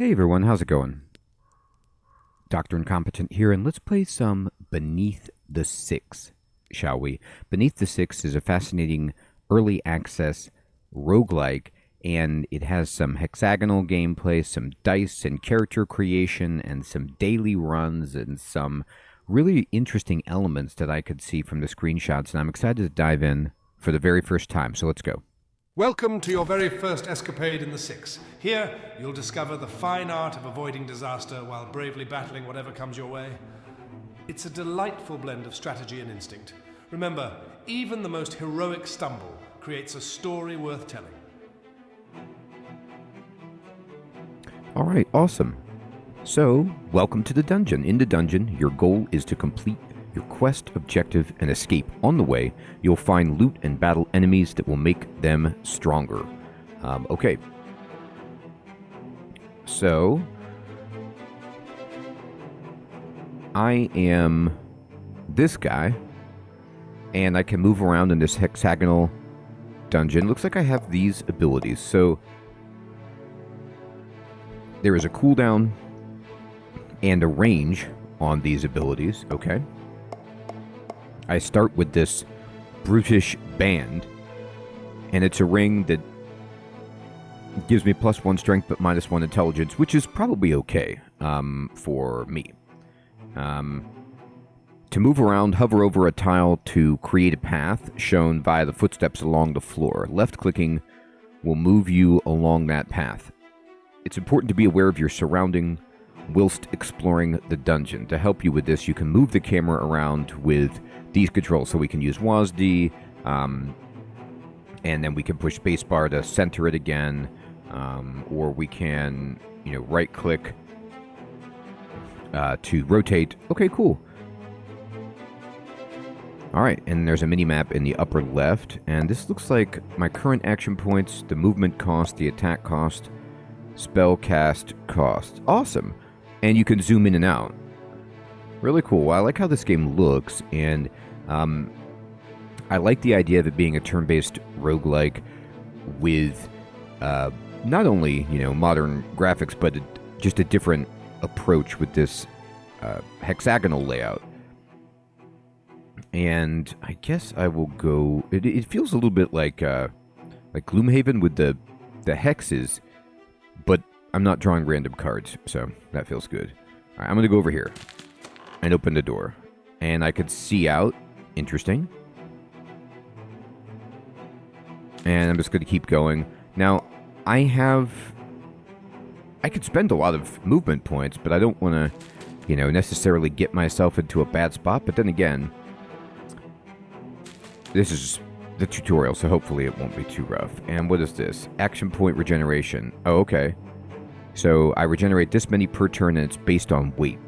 Hey everyone, how's it going? Dr. Incompetent here, and let's play some Beneath the Six, shall we? Beneath the Six is a fascinating early access roguelike, and it has some hexagonal gameplay, some dice and character creation, and some daily runs, and some really interesting elements that I could see from the screenshots, and I'm excited to dive in for the very first time, so let's go. Welcome to your very first escapade in the Six. Here, you'll discover the fine art of avoiding disaster while bravely battling whatever comes your way. It's a delightful blend of strategy and instinct. Remember, even the most heroic stumble creates a story worth telling. All right, awesome. So, welcome to the dungeon. In the dungeon, your goal is to complete your quest, objective, and escape. On the way, you'll find loot and battle enemies that will make them stronger. Okay. So, I am this guy, and I can move around in this hexagonal dungeon. Looks like I have these abilities. So, there is a cooldown and a range on these abilities. Okay. I start with this brutish band, and it's a ring that gives me +1 strength but -1 intelligence, which is probably okay for me. To move around, hover over a tile to create a path shown via the footsteps along the floor. Left-clicking will move you along that path. It's important to be aware of your surrounding whilst exploring the dungeon. To help you with this, you can move the camera around with these controls. So we can use WASD, and then we can push spacebar to center it again, or we can, right-click to rotate. Okay, cool. All right, and there's a mini-map in the upper left, and this looks like my current action points, the movement cost, the attack cost, spell cast cost. Awesome. And you can zoom in and out. Really cool. I like how this game looks, and I like the idea of it being a turn-based roguelike with not only, modern graphics, but just a different approach with this hexagonal layout. And I guess I will go... It feels a little bit like Gloomhaven with the hexes, but I'm not drawing random cards, so that feels good. All right, I'm going to go over here and open the door. And I could see out. Interesting. And I'm just going to keep going. Now, I could spend a lot of movement points, but I don't want to, necessarily get myself into a bad spot. But then again, this is the tutorial, so hopefully it won't be too rough. And what is this? Action point regeneration. Oh, okay. So I regenerate this many per turn, and it's based on weight.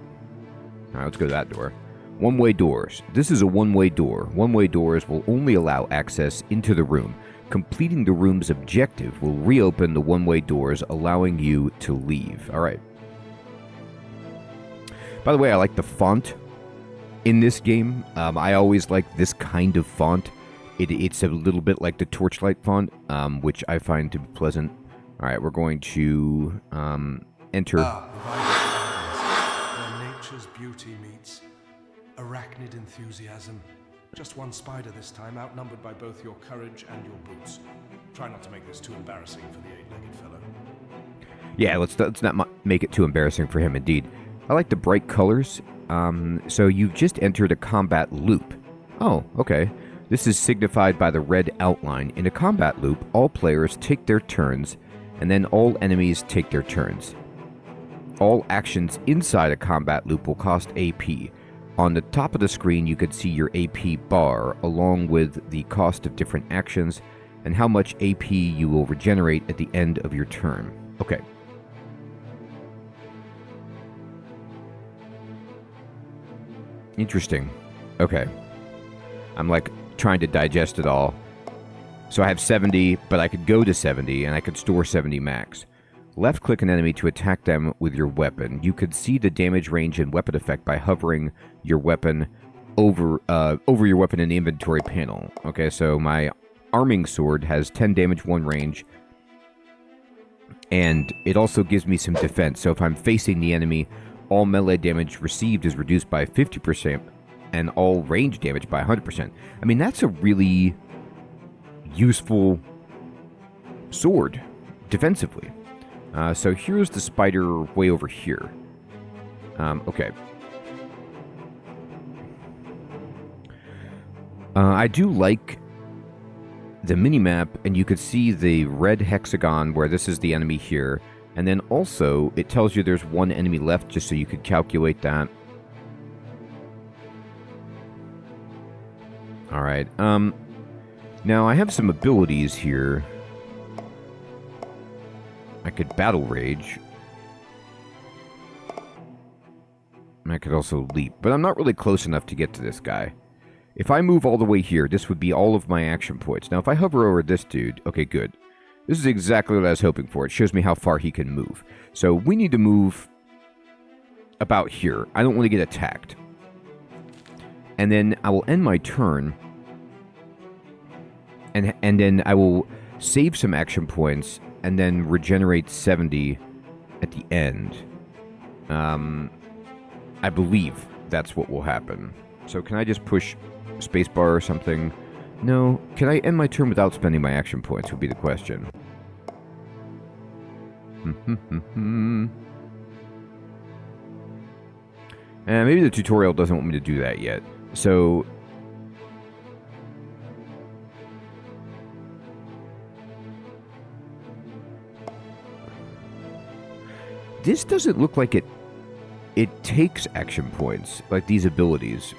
All right, let's go to that door. One-way doors. This is a one-way door. One-way doors will only allow access into the room. Completing the room's objective will reopen the one-way doors, allowing you to leave. All right. By the way, I like the font in this game. I always like this kind of font. It's a little bit like the Torchlight font, which I find to be pleasant. All right, we're going to enter. Where nature's beauty meets arachnid enthusiasm. Just one spider this time, outnumbered by both your courage and your boots. Try not to make this too embarrassing for the eight-legged fellow. Yeah, let's not make it too embarrassing for him, indeed. I like the bright colors. So you've just entered a combat loop. Oh, okay. This is signified by the red outline. In a combat loop, all players take their turns, and then all enemies take their turns. All actions inside a combat loop will cost AP. On the top of the screen, you can see your AP bar, along with the cost of different actions, and how much AP you will regenerate at the end of your turn. Okay. Interesting. Okay. I'm trying to digest it all. So I have 70, but I could go to 70, and I could store 70 max. Left-click an enemy to attack them with your weapon. You could see the damage range and weapon effect by hovering your weapon over your weapon in the inventory panel. Okay, so my arming sword has 10 damage, 1 range, And it also gives me some defense. So if I'm facing the enemy, all melee damage received is reduced by 50% and all range damage by 100%. I mean, that's a really useful sword defensively. So here's the spider way over here. Okay. I do like the minimap, and you could see the red hexagon where this is the enemy here. And then also, it tells you there's one enemy left, just so you could calculate that. Alright, now I have some abilities here. I could battle rage. I could also leap, but I'm not really close enough to get to this guy. If I move all the way here, this would be all of my action points. Now, if I hover over this dude, okay, good. This is exactly what I was hoping for. It shows me how far he can move. So we need to move about here. I don't want to get attacked. And then I will end my turn. And then I will save some action points and then regenerate 70 at the end. I believe that's what will happen. So can I just push spacebar or something? No. Can I end my turn without spending my action points would be the question. And maybe the tutorial doesn't want me to do that yet. So this doesn't look like it takes action points, like these abilities.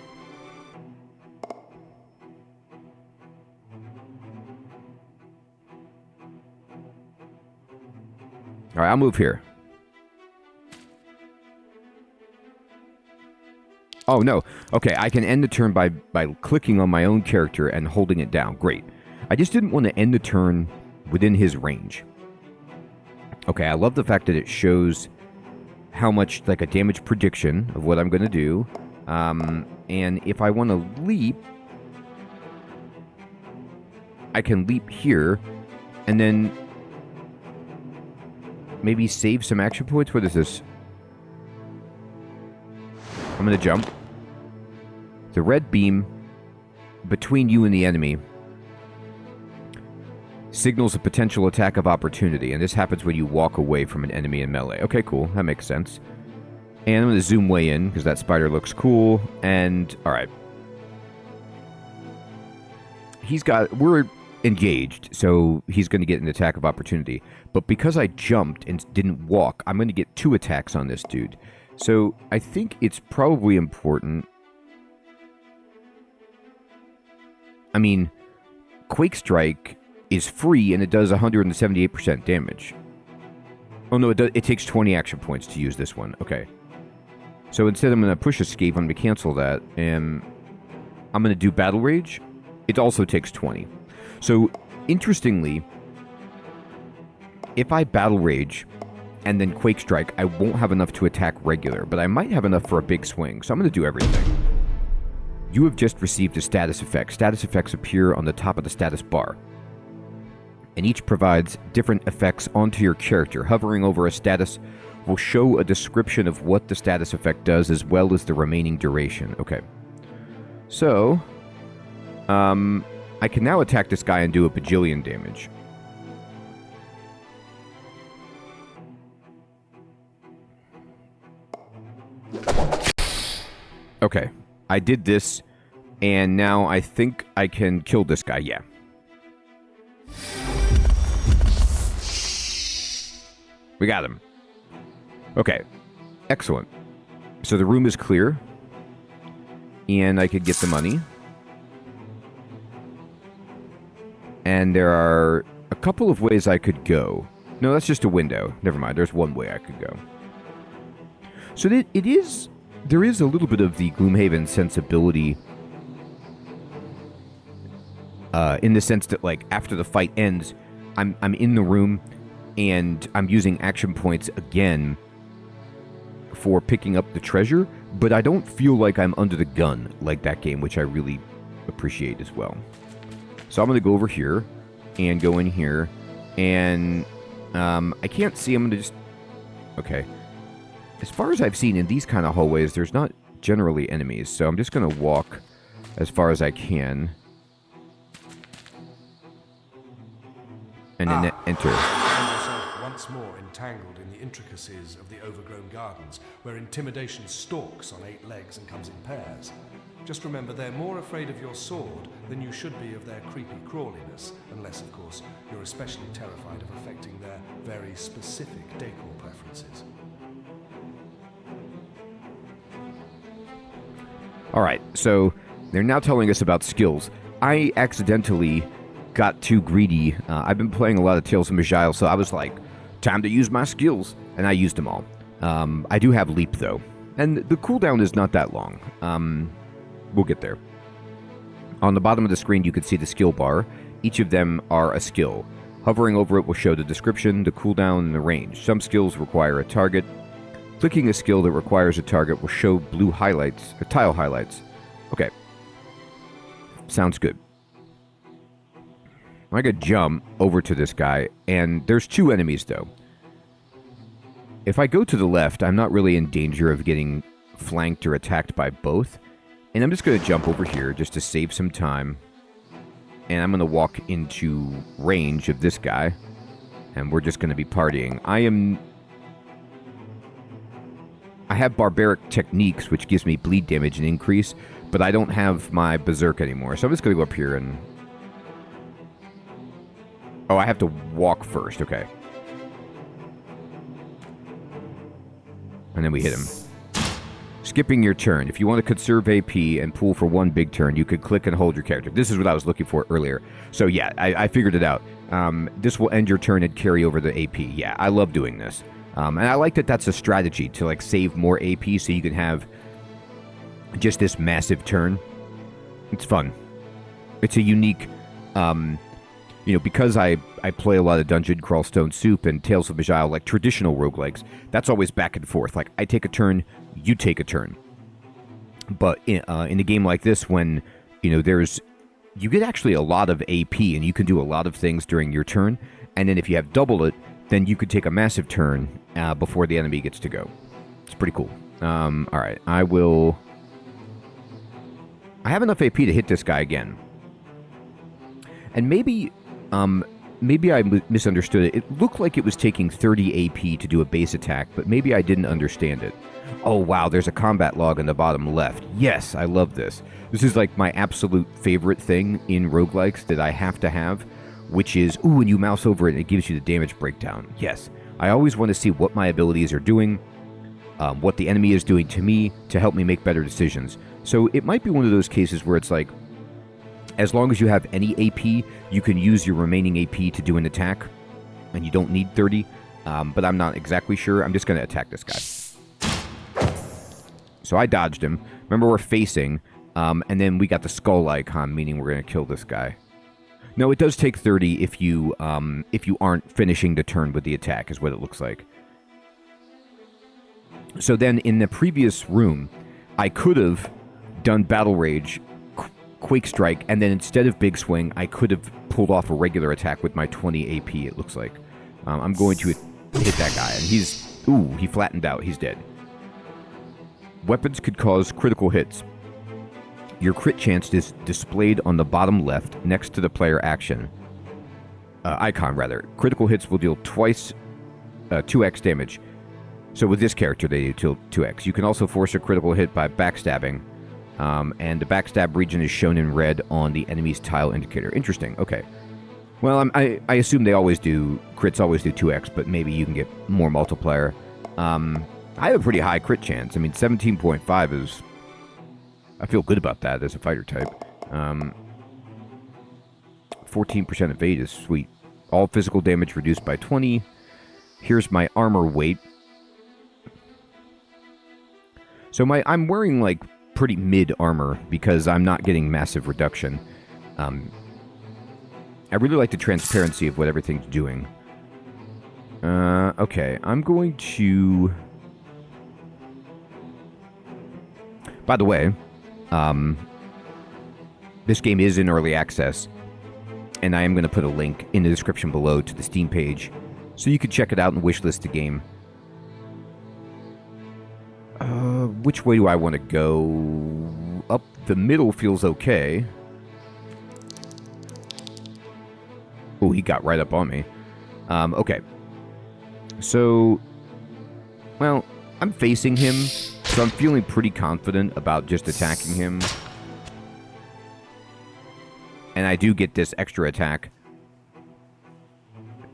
Alright, I'll move here. Oh, no. Okay, I can end the turn by clicking on my own character and holding it down. Great. I just didn't want to end the turn within his range. Okay, I love the fact that it shows how much, like, a damage prediction of what I'm going to do. And if I want to leap, I can leap here, and then maybe save some action points. What is this? I'm going to jump. The red beam between you and the enemy signals a potential attack of opportunity, and this happens when you walk away from an enemy in melee. Okay, cool. That makes sense. And I'm going to zoom way in, because that spider looks cool. And, alright. We're engaged, so he's going to get an attack of opportunity. But because I jumped and didn't walk, I'm going to get 2 attacks on this dude. So I think it's probably important. I mean, Quake Strike is free and it does 178% damage. Oh no, it takes 20 action points to use this one. Okay. So instead I'm going to push escape. I'm going to cancel that. And I'm going to do Battle Rage. It also takes 20. So, interestingly, if I Battle Rage and then Quake Strike, I won't have enough to attack regular, but I might have enough for a big swing, so I'm going to do everything. You have just received a status effect. Status effects appear on the top of the status bar, and each provides different effects onto your character. Hovering over a status will show a description of what the status effect does, as well as the remaining duration. Okay. So, I can now attack this guy and do a bajillion damage. Okay, I did this, and now I think I can kill this guy, yeah. We got him. Okay, excellent. So the room is clear, and I could get the money. And there are a couple of ways I could go. No, that's just a window. Never mind, there's one way I could go. So there is a little bit of the Gloomhaven sensibility in the sense that, like, after the fight ends, I'm in the room and I'm using action points again for picking up the treasure, but I don't feel like I'm under the gun like that game, which I really appreciate as well. So I'm going to go over here and go in here, and I can't see. I'm going to just... Okay. As far as I've seen in these kind of hallways, there's not generally enemies, so I'm just going to walk as far as I can. And then enter. Find yourself once more entangled in the intricacies of the overgrown gardens, where intimidation stalks on 8 legs and comes in pairs. Just remember, they're more afraid of your sword than you should be of their creepy crawliness, unless, of course, you're especially terrified of affecting their very specific decor preferences. Alright, so they're now telling us about skills. I accidentally got too greedy. I've been playing a lot of Tales of Majile, so I was like, time to use my skills. And I used them all. I do have Leap, though. And the cooldown is not that long. We'll get there. On the bottom of the screen, you can see the skill bar. Each of them are a skill. Hovering over it will show the description, the cooldown, and the range. Some skills require a target. Clicking a skill that requires a target will show blue highlights, or tile highlights. Okay. Sounds good. I could jump over to this guy, and there's 2 enemies, though. If I go to the left, I'm not really in danger of getting flanked or attacked by both. And I'm just going to jump over here just to save some time. And I'm going to walk into range of this guy. And we're just going to be partying. I have barbaric techniques, which gives me bleed damage and increase. But I don't have my berserk anymore. So I'm just going to go up here and... Oh, I have to walk first. Okay. And then we hit him. Skipping your turn. If you want to conserve AP and pool for 1 big turn, you could click and hold your character. This is what I was looking for earlier. So yeah, I figured it out. This will end your turn and carry over the AP. Yeah, I love doing this. And I like that that's a strategy to like save more AP so you can have just this massive turn. It's fun. It's a unique... because I play a lot of Dungeon Crawl, Stone Soup, and Tales of Majile, like traditional roguelikes, that's always back and forth. Like, I take a turn, you take a turn. But in a game like this, when, you get actually a lot of AP, and you can do a lot of things during your turn, and then if you have double it, then you could take a massive turn before the enemy gets to go. It's pretty cool. Alright, I have enough AP to hit this guy again. And maybe I misunderstood it. It looked like it was taking 30 AP to do a base attack, but maybe I didn't understand it. Oh, wow, there's a combat log in the bottom left. Yes, I love this. This is like my absolute favorite thing in roguelikes that I have to have, which is, ooh, when you mouse over it, and it gives you the damage breakdown. Yes, I always want to see what my abilities are doing, what the enemy is doing to me to help me make better decisions. So it might be one of those cases where it's like, as long as you have any AP, you can use your remaining AP to do an attack, and you don't need 30, but I'm not exactly sure. I'm just going to attack this guy. So I dodged him. Remember, we're facing, and then we got the skull icon, meaning we're going to kill this guy. No, it does take 30 if you aren't finishing the turn with the attack, is what it looks like. So then, in the previous room, I could have done Battle Rage, Quake Strike, and then instead of Big Swing, I could have pulled off a regular attack with my 20 AP, it looks like. I'm going to hit that guy, and he flattened out. He's dead. Weapons could cause critical hits. Your crit chance is displayed on the bottom left, next to the player action. Icon, rather. Critical hits will deal 2x damage. So with this character, they do 2x. You can also force a critical hit by backstabbing. And the backstab region is shown in red on the enemy's tile indicator. Interesting. Okay. Well, I assume crits always do 2x, but maybe you can get more multiplier. I have a pretty high crit chance. I mean, 17.5 is... I feel good about that as a fighter type. 14% evade is sweet. All physical damage reduced by 20. Here's my armor weight. So I'm wearing, like, pretty mid armor because I'm not getting massive reduction. I really like the transparency of what everything's doing. Okay, I'm going to... By the way, this game is in early access, and I am going to put a link in the description below to the Steam page So you could check it out and wishlist the game. Which way do I want to go? Up the middle feels okay. Oh, he got right up on me. Okay. So, well, I'm facing him, so I'm feeling pretty confident about just attacking him. And I do get this extra attack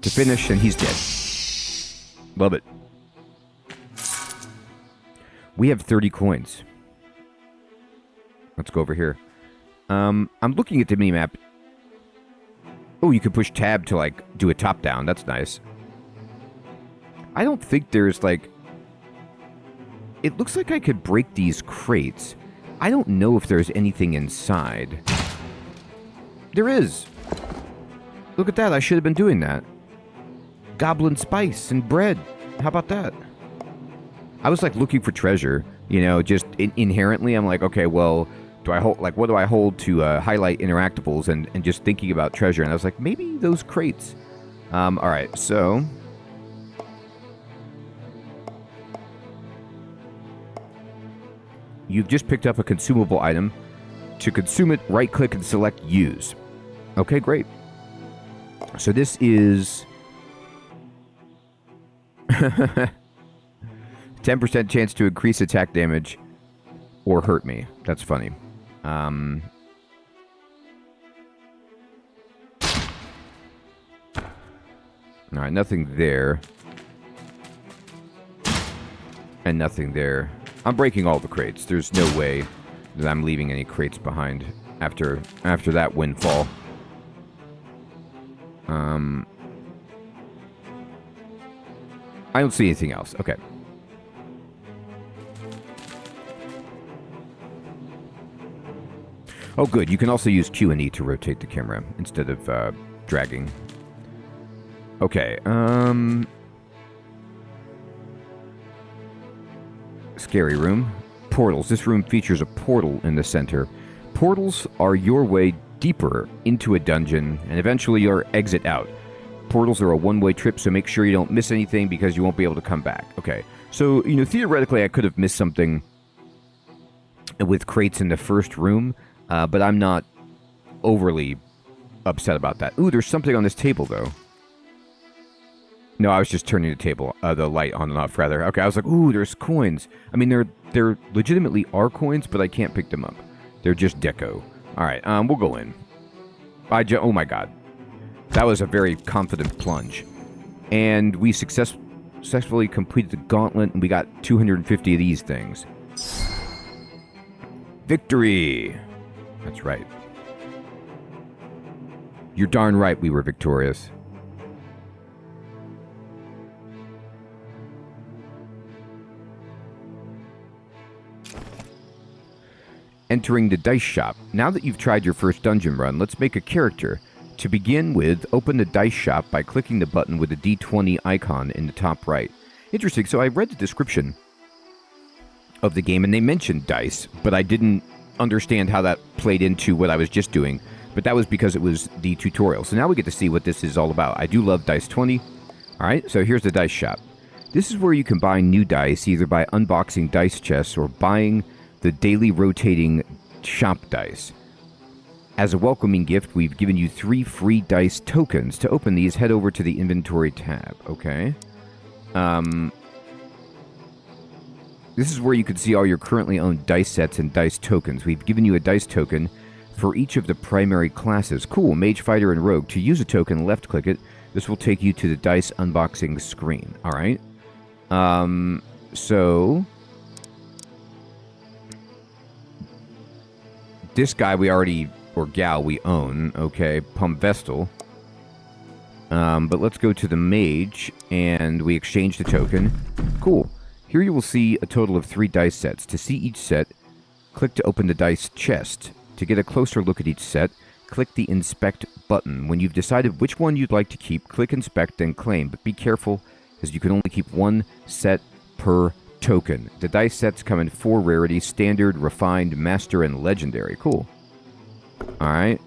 to finish, and he's dead. Love it. We have 30 coins. Let's go over here. I'm looking at the minimap. Oh, you can push tab to, like, do a top-down. That's nice. I don't think there's, like... It looks like I could break these crates. I don't know if there's anything inside. There is. Look at that. I should have been doing that. Goblin spice and bread. How about that? I was, like, looking for treasure. You know, just inherently, I'm like, okay, well... Do I hold, like, what do I hold to highlight interactables and just thinking about treasure? And I was like, maybe those crates. All right, so... You've just picked up a consumable item. To consume it, right-click and select Use. Okay, great. So this is... 10% chance to increase attack damage or hurt me. That's funny. Alright, nothing there. And nothing there. I'm breaking all the crates. There's no way that I'm leaving any crates behind after that windfall. I don't see anything else. Okay. Oh, good. You can also use Q and E to rotate the camera instead of dragging. Okay. Scary room. Portals. This room features a portal in the center. Portals are your way deeper into a dungeon and eventually your exit out. Portals are a one-way trip, so make sure you don't miss anything because you won't be able to come back. Okay. So, you know, theoretically I could have missed something with crates in the first room. But I'm not overly upset about that. Ooh, there's something on this table, though. No, I was just turning the light on and off, rather. Okay, I was like, ooh, there's coins. I mean, there legitimately are coins, but I can't pick them up. They're just deco. All right, we'll go in. Oh, my God. That was a very confident plunge. And we successfully completed the gauntlet, and we got 250 of these things. Victory! That's right. You're darn right we were victorious. Entering the dice shop. Now that you've tried your first dungeon run, let's make a character. To begin with, open the dice shop by clicking the button with the D20 icon in the top right. Interesting, so I read the description of the game and they mentioned dice, but I didn't understand how that played into what I was just doing, but that was because it was the tutorial. So now we get to see what this is all about. I do love Dice 20. Alright, so here's the dice shop. This is where you can buy new dice, either by unboxing dice chests or buying the daily rotating shop dice. As a welcoming gift, we've given you 3 free dice tokens. To open these, head over to the inventory tab. Okay. This is where you can see all your currently owned dice sets and dice tokens. We've given you a dice token for each of the primary classes. Cool, Mage, Fighter, and Rogue. To use a token, left-click it. This will take you to the dice unboxing screen. All right. So this guy we already, or gal, we own. Okay, Pumvestal. But let's go to the Mage, and we exchange the token. Cool. Here you will see a total of 3 dice sets. To see each set, click to open the dice chest. To get a closer look at each set, click the Inspect button. When you've decided which one you'd like to keep, click Inspect, then Claim. But be careful, as you can only keep 1 set per token. The dice sets come in 4 rarities: Standard, Refined, Master, and Legendary. Cool. Alright.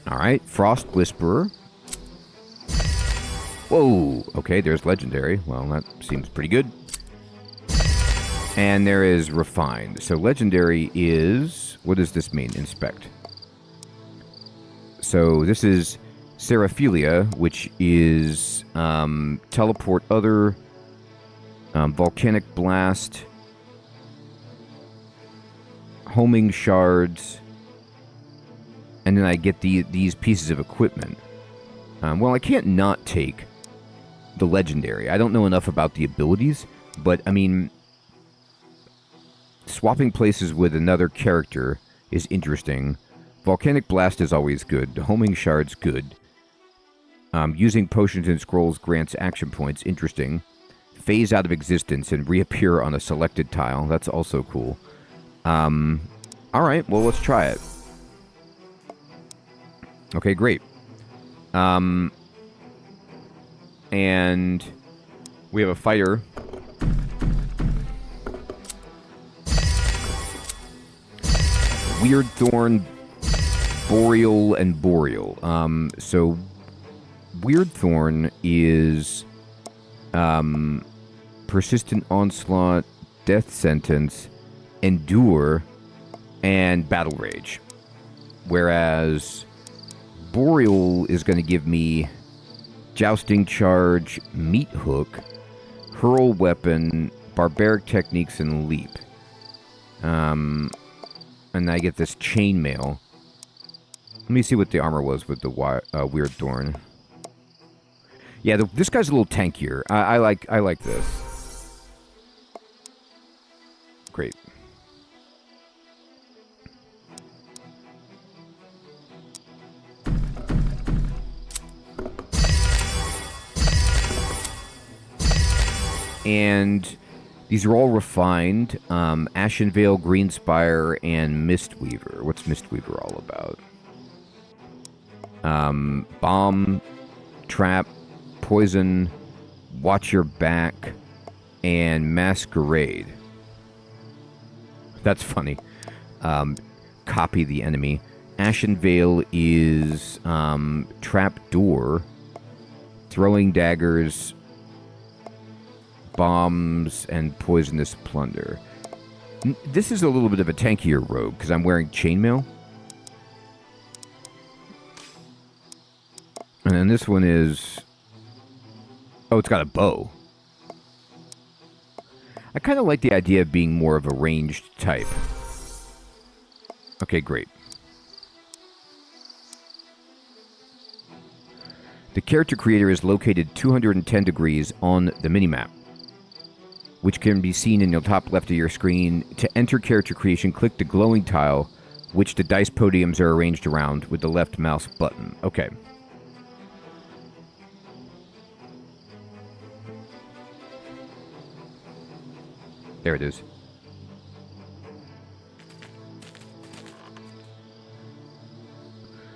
Alright, Frost Whisperer. Whoa! Okay, there's legendary. Well, that seems pretty good. And there is refined. So legendary is... What does this mean? Inspect. So this is Seraphilia, which is teleport other, volcanic blast, homing shards, and then I get these pieces of equipment. Well, I can't not take the legendary. I don't know enough about the abilities, but I mean, swapping places with another character is interesting. Volcanic Blast is always good. Homing Shard's good. Using potions and scrolls grants action points. Interesting. Phase out of existence and reappear on a selected tile. That's also cool. Alright, well, let's try it. Okay, great. And we have a fighter. Weird Thorn, Boreal, and Boreal. So Weird Thorn is Persistent Onslaught, Death Sentence, Endure, and Battle Rage. Whereas Boreal is going to give me Jousting Charge, Meat Hook, Hurl Weapon, Barbaric Techniques, and Leap. And I get this Chainmail. Let me see what the armor was with the Weird Thorn. Yeah, this guy's a little tankier. I like this. Great. And these are all refined. Ashenvale, Greenspire, and Mistweaver. What's Mistweaver all about? Bomb, Trap, Poison, Watch Your Back, and Masquerade. That's funny. Copy the enemy. Ashenvale is Trap Door, Throwing Daggers, Bombs, and Poisonous Plunder. This is a little bit of a tankier rogue because I'm wearing Chainmail. And then this one is... Oh, it's got a bow. I kind of like the idea of being more of a ranged type. Okay, great. The character creator is located 210 degrees on the minimap, which can be seen in the top left of your screen. To enter character creation, click the glowing tile, which the dice podiums are arranged around with the left mouse button. Okay. There it is.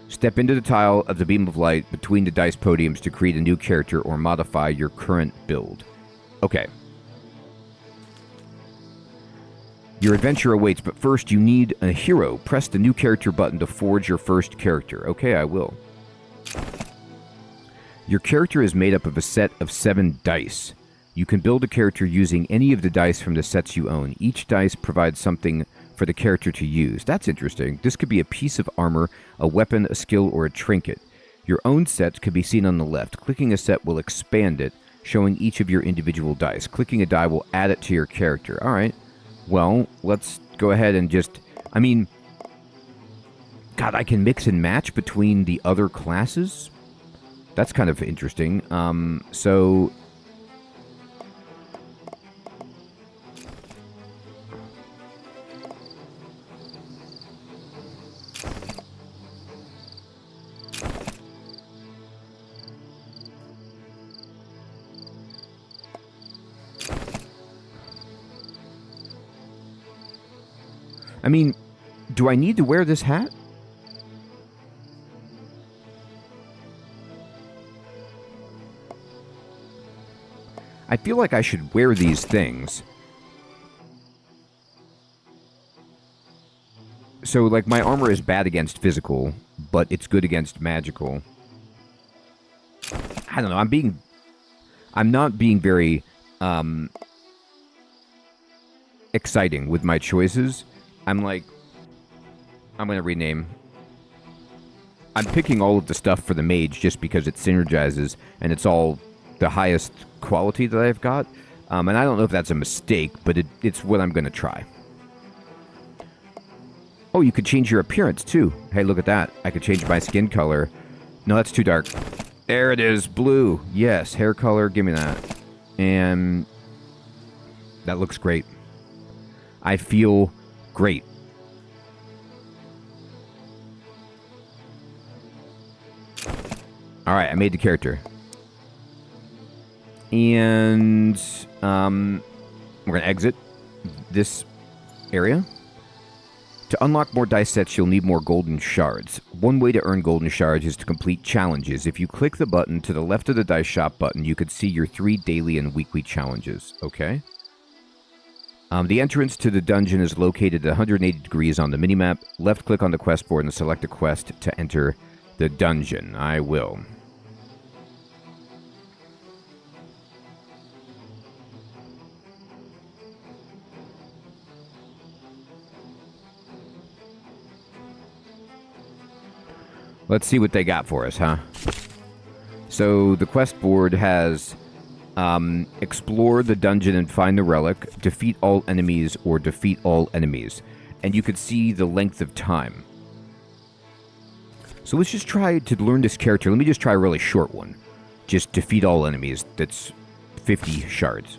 Step into the tile of the beam of light between the dice podiums to create a new character or modify your current build. Okay. Your adventure awaits, but first you need a hero. Press the new character button to forge your first character. Okay, I will. Your character is made up of a set of 7 dice. You can build a character using any of the dice from the sets you own. Each dice provides something for the character to use. That's interesting. This could be a piece of armor, a weapon, a skill, or a trinket. Your own sets could be seen on the left. Clicking a set will expand it, showing each of your individual dice. Clicking a die will add it to your character. All right. Well, let's go ahead and just... I mean... God, I can mix and match between the other classes? That's kind of interesting. So... I mean, do I need to wear this hat? I feel like I should wear these things. So, like, my armor is bad against physical, but it's good against magical. I don't know, I'm being I'm not being very exciting with my choices. I'm going to rename. I'm picking all of the stuff for the mage just because it synergizes and it's all the highest quality that I've got. And I don't know if that's a mistake, but it's what I'm going to try. Oh, you could change your appearance too. Hey, look at that. I could change my skin color. No, that's too dark. There it is, blue. Yes, hair color, give me that. And that looks great. I feel great. All right, I made the character. And we're going to exit this area. To unlock more dice sets, you'll need more golden shards. One way to earn golden shards is to complete challenges. If you click the button to the left of the dice shop button, you could see your 3 daily and weekly challenges. Okay. The entrance to the dungeon is located at 180 degrees on the minimap. Left click on the quest board and select a quest to enter the dungeon. I will. Let's see what they got for us, huh? So the quest board has explore the dungeon and find the relic, defeat all enemies, or defeat all enemies. And you could see the length of time. So let's just try to learn this character. Let me just try a really short one. Just defeat all enemies. That's 50 shards.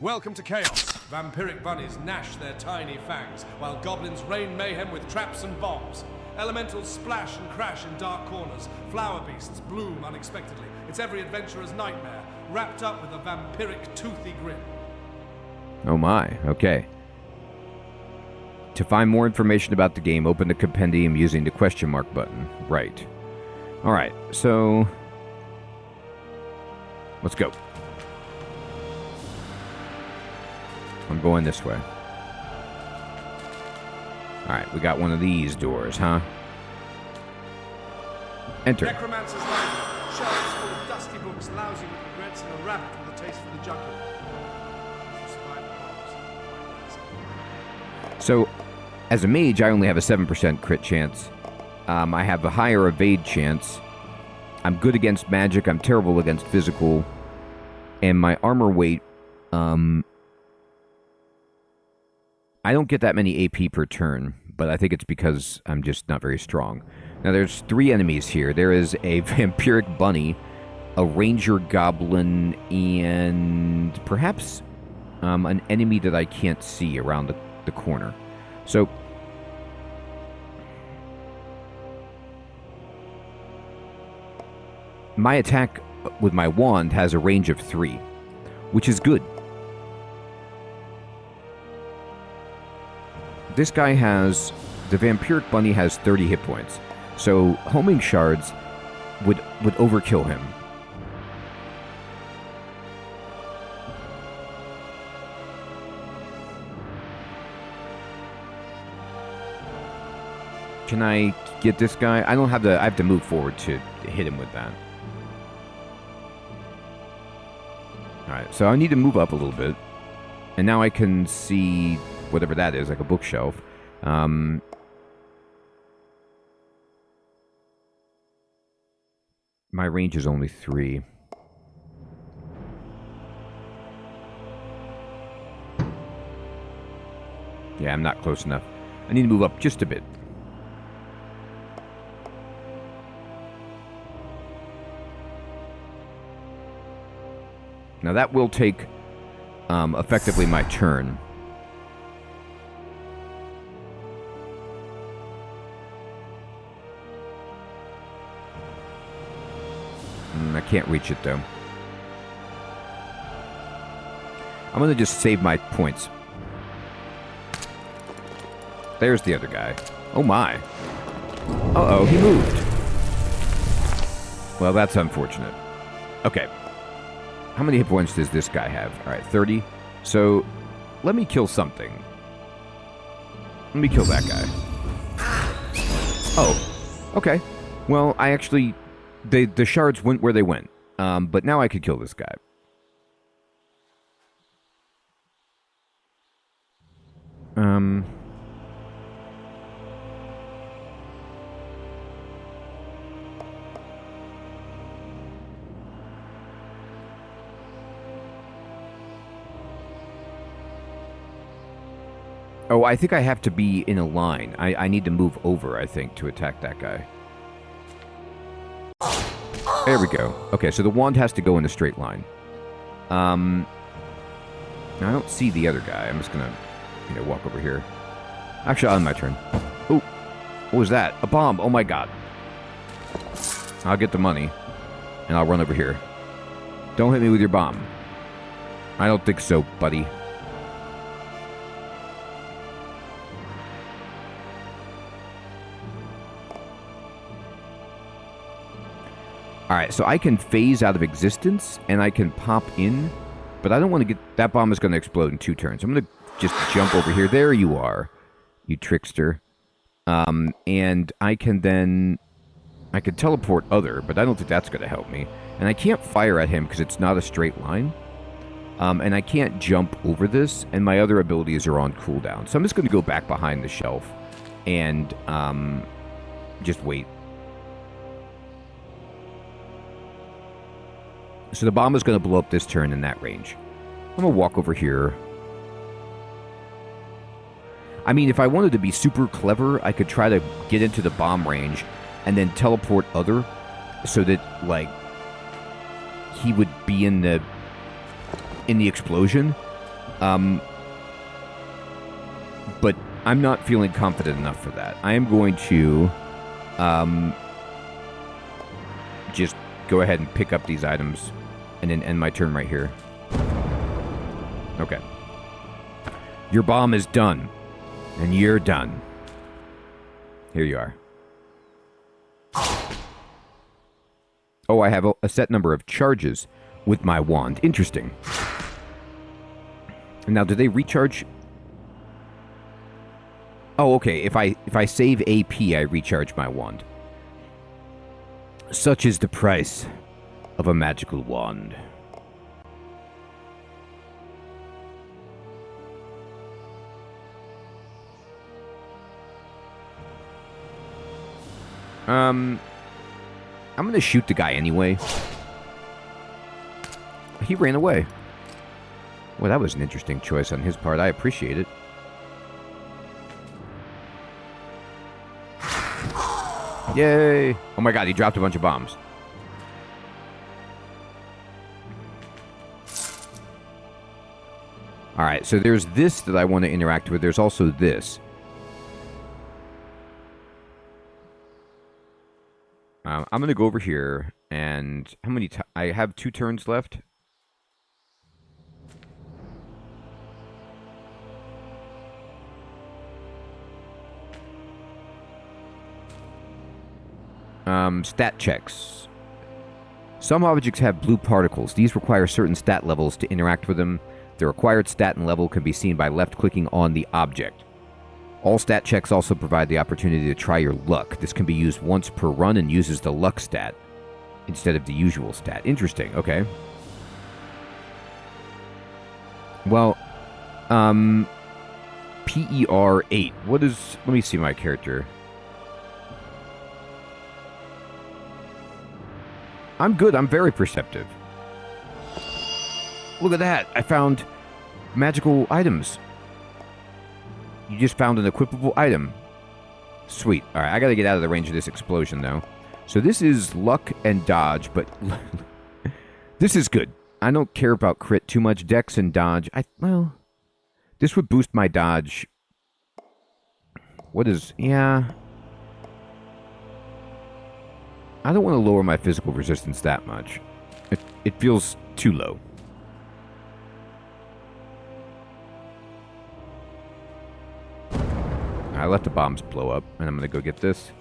Welcome to Chaos. Vampiric bunnies gnash their tiny fangs, while goblins rain mayhem with traps and bombs. Elementals splash and crash in dark corners. Flower beasts bloom unexpectedly. It's every adventurer's nightmare, wrapped up with a vampiric toothy grin. Oh my, okay. To find more information about the game, open the compendium using the question mark button. Right. Alright, so let's go. I'm going this way. Alright, we got one of these doors, huh? Enter. Necromancer's Library. Shelves full of dusty books, lousy with regrets, and a rabbit with a taste for the jugular. So, as a mage, I only have a 7% crit chance. I have a higher evade chance. I'm good against magic. I'm terrible against physical. And my armor weight, I don't get that many AP per turn, but I think it's because I'm just not very strong. Now, there's 3 enemies here. There is a vampiric bunny, a ranger goblin, and perhaps an enemy that I can't see around the corner. So, my attack with my wand has a range of 3, which is good. This guy has... The vampiric bunny has 30 hit points. So, homing shards would overkill him. Can I get this guy? I don't have the... I have to move forward to hit him with that. Alright, so I need to move up a little bit. And now I can see whatever that is, like a bookshelf. My range is only 3. Yeah, I'm not close enough. I need to move up just a bit. Now that will take effectively my turn. I can't reach it though. I'm gonna just save my points. There's the other guy. Oh my. Uh-oh, he moved. Well, that's unfortunate. Okay. How many hit points does this guy have? Alright, 30. So, let me kill something. Let me kill that guy. Oh, okay. Well, I actually... The shards went where they went. But now I could kill this guy. Oh, I think I have to be in a line. I need to move over, I think, to attack that guy. There we go. Okay, so the wand has to go in a straight line. I don't see the other guy. I'm just gonna, walk over here. Actually, on my turn. Oh, what was that? A bomb. Oh my god. I'll get the money, and I'll run over here. Don't hit me with your bomb. I don't think so, buddy. Alright, so I can phase out of existence, and I can pop in, but I don't want to get... That bomb is going to explode in 2 turns. I'm going to just jump over here. There you are, you trickster. And I can then... I can teleport other, but I don't think that's going to help me. And I can't fire at him because it's not a straight line. And I can't jump over this, and my other abilities are on cooldown. So I'm just going to go back behind the shelf and just wait. So the bomb is going to blow up this turn in that range. I'm going to walk over here. I mean, if I wanted to be super clever, I could try to get into the bomb range and then teleport other so that, like, he would be in the explosion. But I'm not feeling confident enough for that. I am going to just go ahead and pick up these items and then end my turn right here. Okay. Your bomb is done. And you're done. Here you are. Oh, I have a set number of charges with my wand. Interesting. Now, do they recharge? Oh, okay. If I save AP, I recharge my wand. Such is the price of a magical wand. I'm gonna shoot the guy anyway. He ran away. Well, that was an interesting choice on his part. I appreciate it. Yay! Oh my god, he dropped a bunch of bombs. Alright, so there's this that I want to interact with. There's also this. I'm going to go over here, and how many I have 2 turns left. Stat checks. Some objects have blue particles. These require certain stat levels to interact with them. The required stat and level can be seen by left-clicking on the object. All stat checks also provide the opportunity to try your luck. This can be used once per run and uses the luck stat instead of the usual stat. Interesting, okay. Well, PER 8. What is... Let me see my character. I'm good. I'm very perceptive. Look at that. I found magical items. You just found an equipable item. Sweet. Alright, I gotta get out of the range of this explosion, though. So this is luck and dodge, but... this is good. I don't care about crit too much. Dex and dodge. Well... This would boost my dodge. What is... Yeah... I don't want to lower my physical resistance that much. It feels too low. I let the bombs blow up, and I'm going to go get this.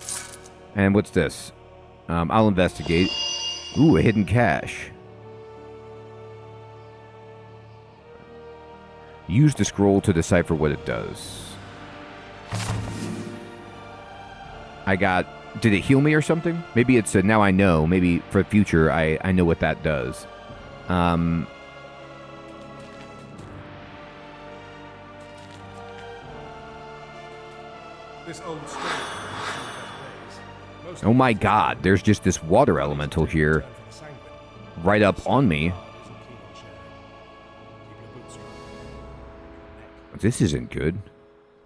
And what's this? I'll investigate. Ooh, a hidden cache. Use the scroll to decipher what it does. I got... Did it heal me or something? Maybe it's a, now I know. Maybe for the future, I know what that does. This old story. Oh my god, there's just this water elemental here right up on me. This isn't good.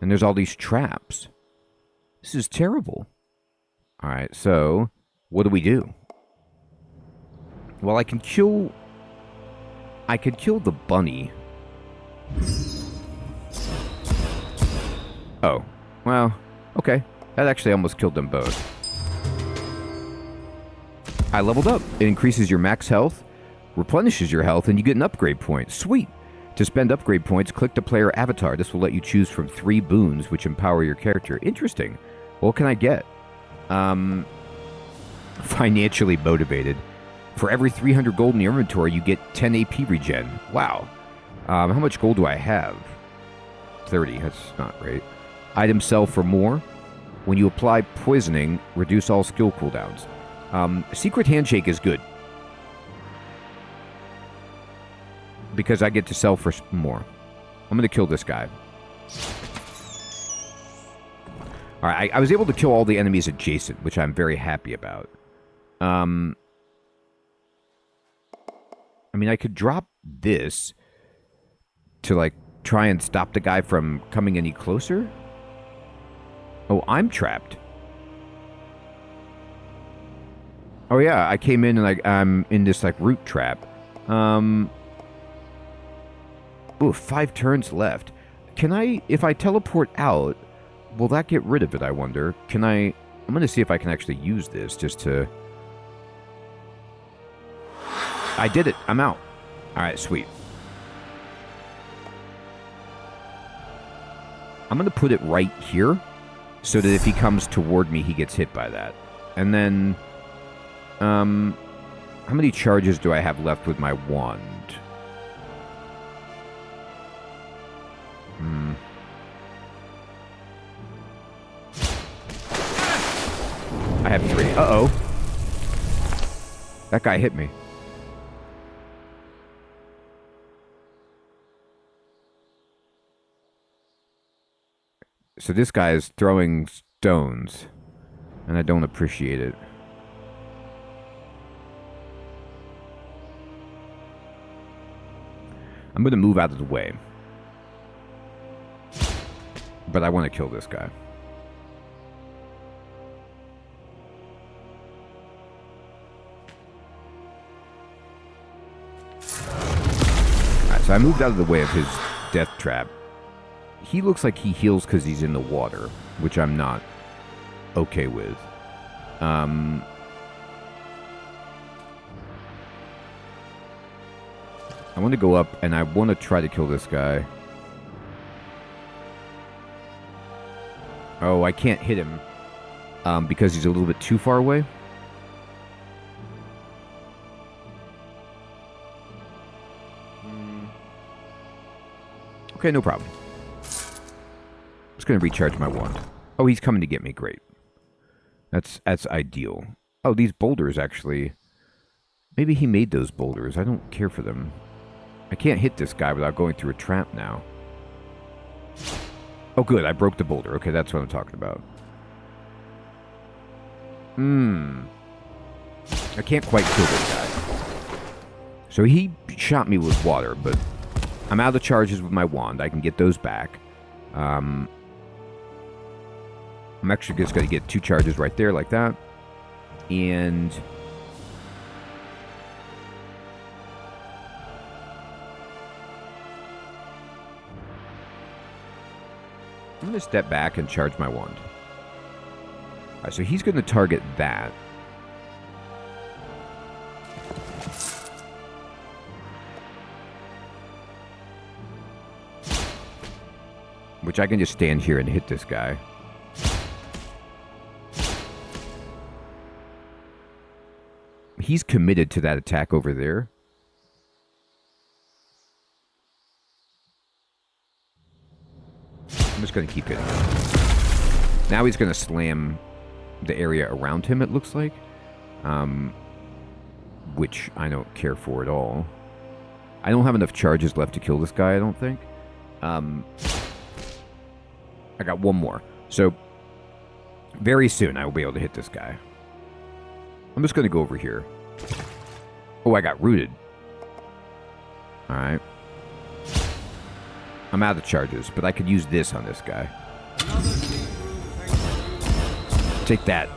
And there's all these traps. This is terrible. Alright, so what do we do? Well, I can kill the bunny. Oh, well, okay. That actually almost killed them both. I leveled up. It increases your max health, replenishes your health, and you get an upgrade point. Sweet. To spend upgrade points, click the player avatar. This will let you choose from 3 boons which empower your character. Interesting. What can I get? Financially motivated. For every 300 gold in your inventory, you get 10 AP regen. Wow. How much gold do I have? 30. That's not great. Item sell for more. When you apply poisoning, reduce all skill cooldowns. Secret Handshake is good. Because I get to sell for more. I'm going to kill this guy. Alright, I was able to kill all the enemies adjacent, which I'm very happy about. I mean, I could drop this to, like, try and stop the guy from coming any closer. Oh, I'm trapped. Oh, yeah, I came in and I'm in this, like, root trap. Ooh, 5 turns left. Can I, if I teleport out, will that get rid of it, I wonder? Can I, I'm going to see if I can actually use this just to... I did it. I'm out. Alright, sweet. I'm going to put it right here so that if he comes toward me, he gets hit by that. And then, how many charges do I have left with my wand? I have 3. Uh-oh. That guy hit me. So this guy is throwing stones, and I don't appreciate it. I'm going to move out of the way. But I want to kill this guy. Alright, so I moved out of the way of his death trap. He looks like he heals because he's in the water, which I'm not okay with. I want to go up, and I want to try to kill this guy. Oh, I can't hit him because he's a little bit too far away. Okay, no problem. Just going to recharge my wand. Oh, he's coming to get me. Great. That's ideal. Oh, these boulders, actually. Maybe he made those boulders. I don't care for them. I can't hit this guy without going through a trap now. Oh, good. I broke the boulder. Okay, that's what I'm talking about. I can't quite kill this guy. So he shot me with water, but I'm out of charges with my wand. I can get those back. I'm actually just going to get 2 charges right there, like that. And... I'm going to step back and charge my wand. Alright, so he's going to target that. Which I can just stand here and hit this guy. He's committed to that attack over there. I'm just going to keep hitting him. Now he's going to slam the area around him, it looks like. Which I don't care for at all. I don't have enough charges left to kill this guy, I don't think. I got one more. So, very soon I will be able to hit this guy. I'm just going to go over here. Oh, I got rooted. Alright. I'm out of charges, but I could use this on this guy. Take that.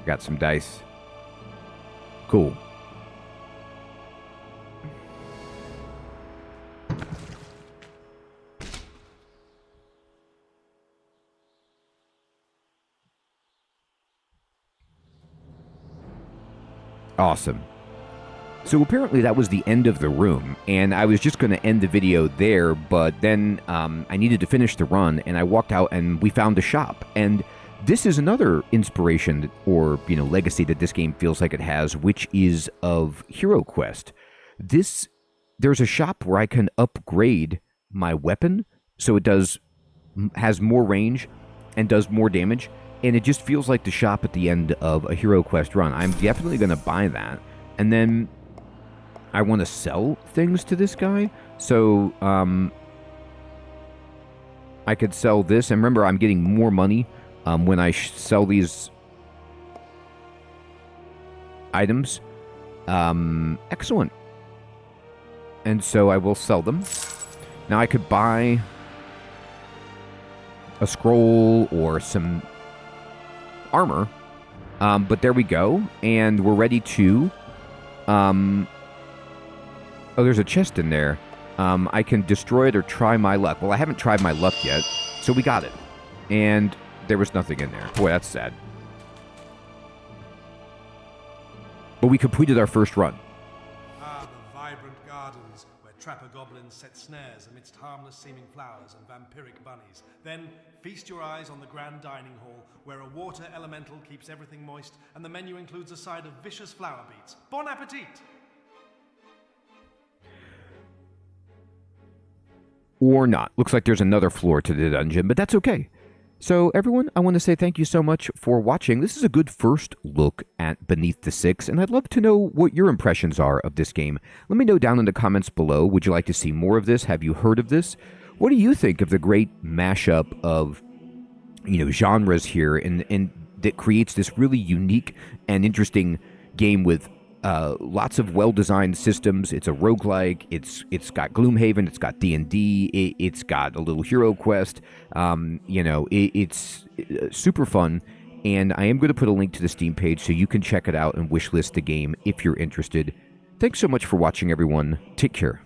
Got some dice. Cool. Awesome. So apparently that was the end of the room, and I was just going to end the video there, but then I needed to finish the run, and I walked out and we found a shop. And this is another inspiration or, legacy that this game feels like it has, which is of Hero Quest. There's a shop where I can upgrade my weapon so it has more range and does more damage, and it just feels like the shop at the end of a Hero Quest run. I'm definitely going to buy that. And then I want to sell things to this guy, so I could sell this. And remember, I'm getting more money when I sell these items. Excellent. And so I will sell them. Now I could buy a scroll or some armor, but there we go, and we're ready to oh, there's a chest in there. I can destroy it or try my luck. Well, I haven't tried my luck yet, so we got it, and there was nothing in there. Boy, that's sad, but we completed our first run. The vibrant gardens where trapper goblins set snares amidst harmless seeming flowers and vampiric bunnies. Then feast your eyes on the grand dining hall, where a water elemental keeps everything moist, and the menu includes a side of vicious flower beets. Bon appetit! Or not. Looks like there's another floor to the dungeon, but that's okay. So everyone, I want to say thank you so much for watching. This is a good first look at Beneath the Six, and I'd love to know what your impressions are of this game. Let me know down in the comments below. Would you like to see more of this? Have you heard of this? What do you think of the great mashup of, genres here, and that creates this really unique and interesting game with lots of well-designed systems? It's a roguelike. It's got Gloomhaven. It's got D&D. It's got a little Hero Quest. It's super fun. And I am going to put a link to the Steam page so you can check it out and wishlist the game if you're interested. Thanks so much for watching, everyone. Take care.